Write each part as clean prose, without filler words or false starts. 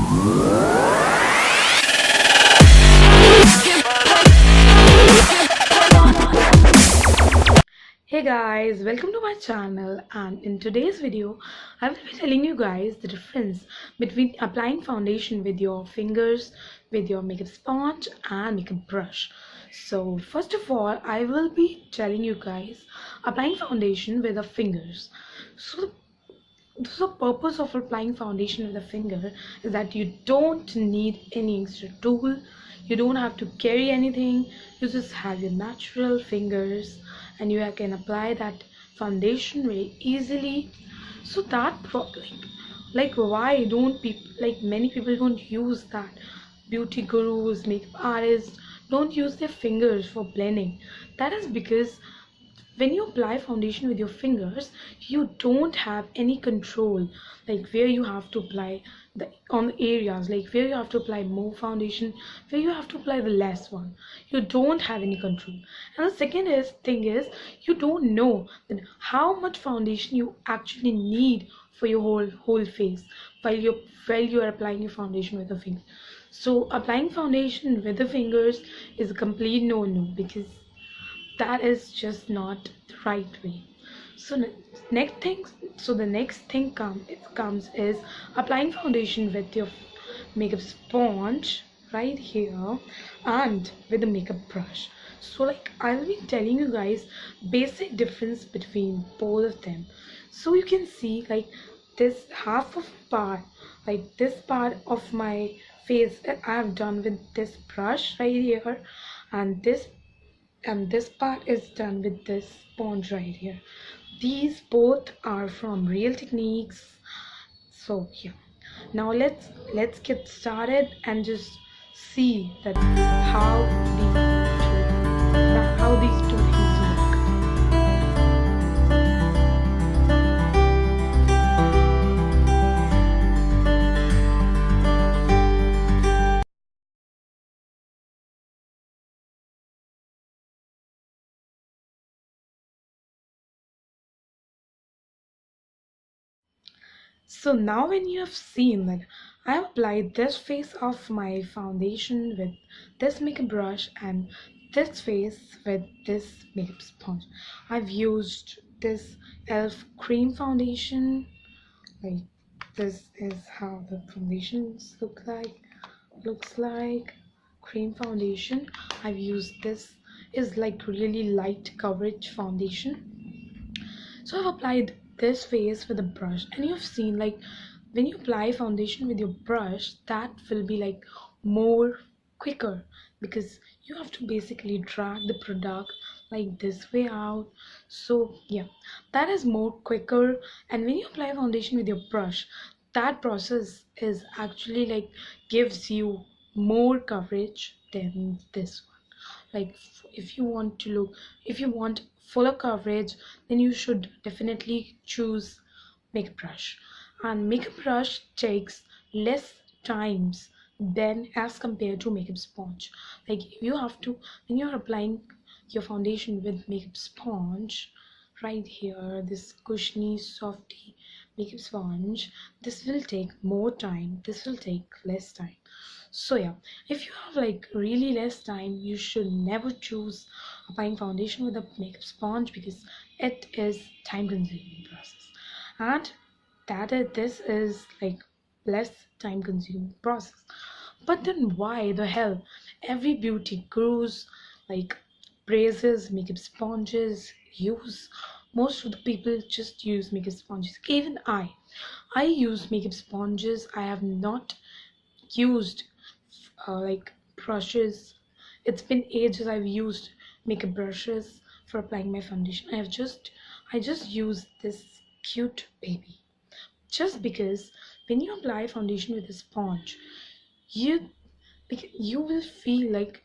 Hey guys, welcome to my channel, and in today's video I will be telling you guys the difference between applying foundation with your fingers, with your makeup sponge and makeup brush. So first of all, I will be telling you guys applying foundation with the fingers. So the purpose of applying foundation with a finger is that you don't need any extra tool, you don't have to carry anything, you just have your natural fingers and you can apply that foundation very easily. So like why don't people, like many people don't use that, beauty gurus, makeup artists don't use their fingers for blending. That is because when you apply foundation with your fingers, you don't have any control, like where you have to apply the on the areas, like where you have to apply more foundation, where you have to apply the less one. You don't have any control. And the second thing is you don't know that how much foundation you actually need for your whole face while you are applying your foundation with the finger. So applying foundation with the fingers is a complete no because that is just not the right way. So the next thing comes is applying foundation with your makeup sponge right here and with the makeup brush. So like I'll be telling you guys basic difference between both of them. So you can see like this half of part, like this part of my face that I have done with this brush right here, and this part is done with this sponge right here. These both are from Real Techniques. So yeah, now let's get started and just see that how these two things work. So now when you have seen that I have applied this face of my foundation with this makeup brush and this face with this makeup sponge, I've used this e.l.f. cream foundation. Like this is how the foundations looks like cream foundation. I've used this is like really light coverage foundation. So I've applied this face with a brush, and you've seen like when you apply foundation with your brush, that will be like more quicker because you have to basically drag the product like this way out. So yeah, that is more quicker. And when you apply foundation with your brush, that process is actually like gives you more coverage than this one. Like if you want to look, if you want fuller coverage, then you should definitely choose makeup brush. And makeup brush takes less times than as compared to makeup sponge. Like you have to, when you're applying your foundation with makeup sponge right here, this cushiony softy makeup sponge, this will take more time, this will take less time. So yeah, if you have like really less time, you should never choose applying foundation with a makeup sponge because it is time consuming process, and this is like less time consuming process. But then why the hell every beauty gurus like braises makeup sponges use? Most of the people just use makeup sponges. Even I use makeup sponges. I have not used like brushes. It's been ages I've used makeup brushes for applying my foundation. I just use this cute baby just because when you apply foundation with a sponge, you you will feel like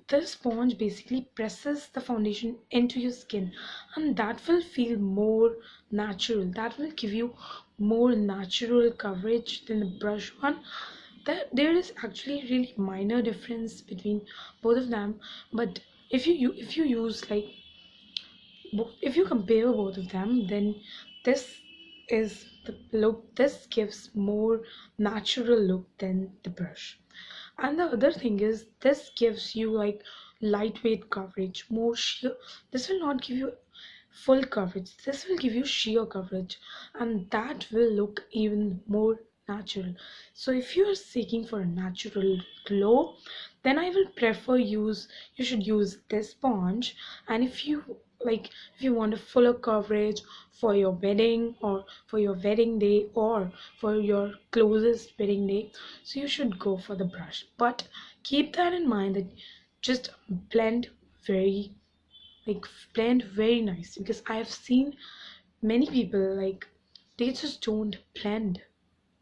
the sponge basically presses the foundation into your skin, and that will feel more natural, that will give you more natural coverage than the brush one. That there is actually really minor difference between both of them, but if you use like if you compare both of them, then this is the look. This gives more natural look than the brush. And the other thing is this gives you like lightweight coverage, more sheer. This will not give you full coverage, this will give you sheer coverage, and that will look even more natural. So if you are seeking for a natural glow, then I will prefer use you should use this sponge. And if you like, if you want a fuller coverage for your wedding or for your wedding day or for your closest wedding day, so you should go for the brush. But keep that in mind that just blend very like blend very nice, because I have seen many people like they just don't blend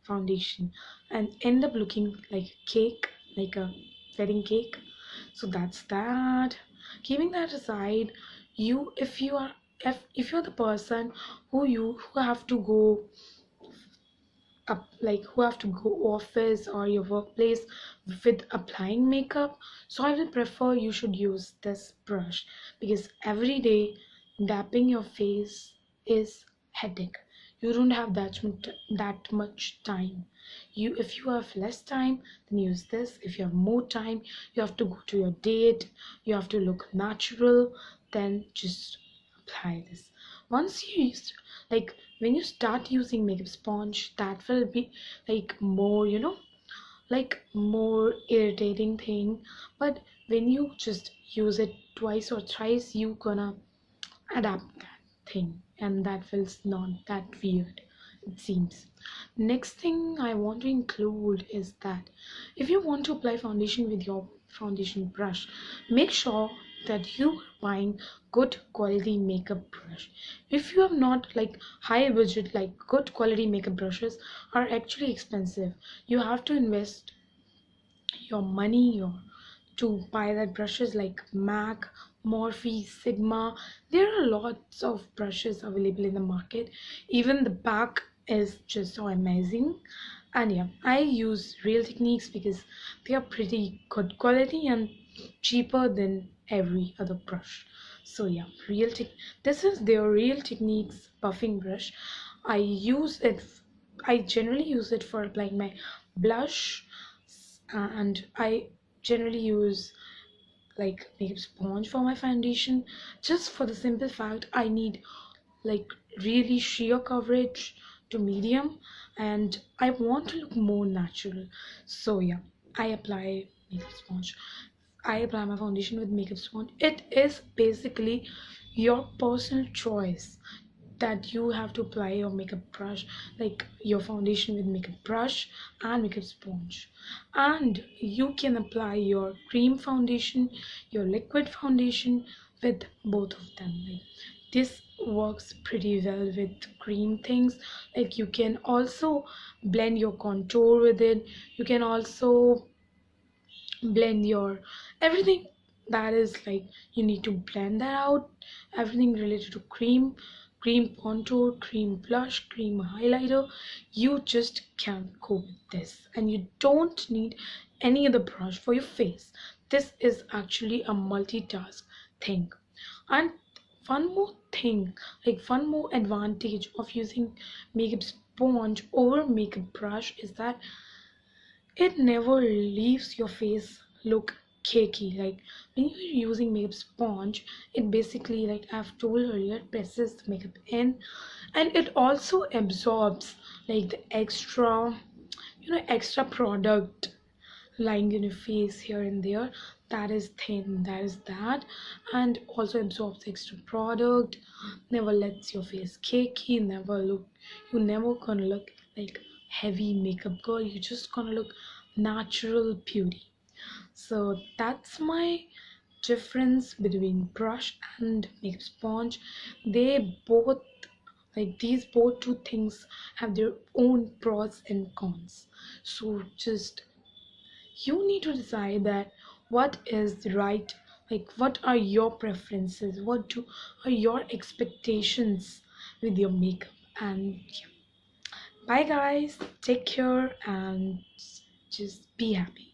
foundation and end up looking like cake, like a wedding cake. So that's that. Keeping that aside, you if you are if you're the person who have to go up, like who have to go office or your workplace with applying makeup, so I will prefer you should use this brush, because every day dapping your face is headache. You don't have that much time. You if you have less time, then use this. If you have more time, you have to go to your date, you have to look natural, then just apply this. Once you use, like when you start using makeup sponge, that will be like more, like more irritating thing. But when you just use it twice or thrice, you gonna adapt that thing, and that feels not that weird, it seems. Next thing I want to include is that if you want to apply foundation with your foundation brush, make sure that you are buying good quality makeup brush. If you have not like high budget, like good quality makeup brushes are actually expensive. You have to invest your money your to buy that brushes like MAC, Morphe, Sigma. There are lots of brushes available in the market. Even the back is just so amazing. And yeah, I use Real Techniques because they are pretty good quality and cheaper than every other brush. So yeah, this is their Real Techniques buffing brush. I use it. I generally use it for applying my blush, and I generally use like makeup sponge for my foundation, just for the simple fact I need like really sheer coverage to medium, and I want to look more natural. So yeah, I apply makeup sponge. I apply my foundation with makeup sponge. It is basically your personal choice that you have to apply your makeup brush, like your foundation with makeup brush and makeup sponge. And you can apply your cream foundation, your liquid foundation with both of them. Like this works pretty well with cream things. Like you can also blend your contour with it. You can also blend your everything that is like you need to blend that out. Everything related to cream contour, cream blush, cream highlighter, you just can go with this, and you don't need any other brush for your face. This is actually a multitask thing. And one more thing, like one more advantage of using makeup sponge over makeup brush is that it never leaves your face look cakey. Like when you're using makeup sponge, it basically, like I've told earlier, it presses the makeup in, and it also absorbs like the extra product lying in your face here and there. That is thin, that is that, and also absorbs extra product, never lets your face cakey, you never gonna look like heavy makeup girl. You just gonna look natural beauty. So that's my difference between brush and makeup sponge. They both, like these both two things have their own pros and cons. So just you need to decide that what is the right, like what are your preferences, are your expectations with your makeup. And yeah. Bye guys, take care and just be happy.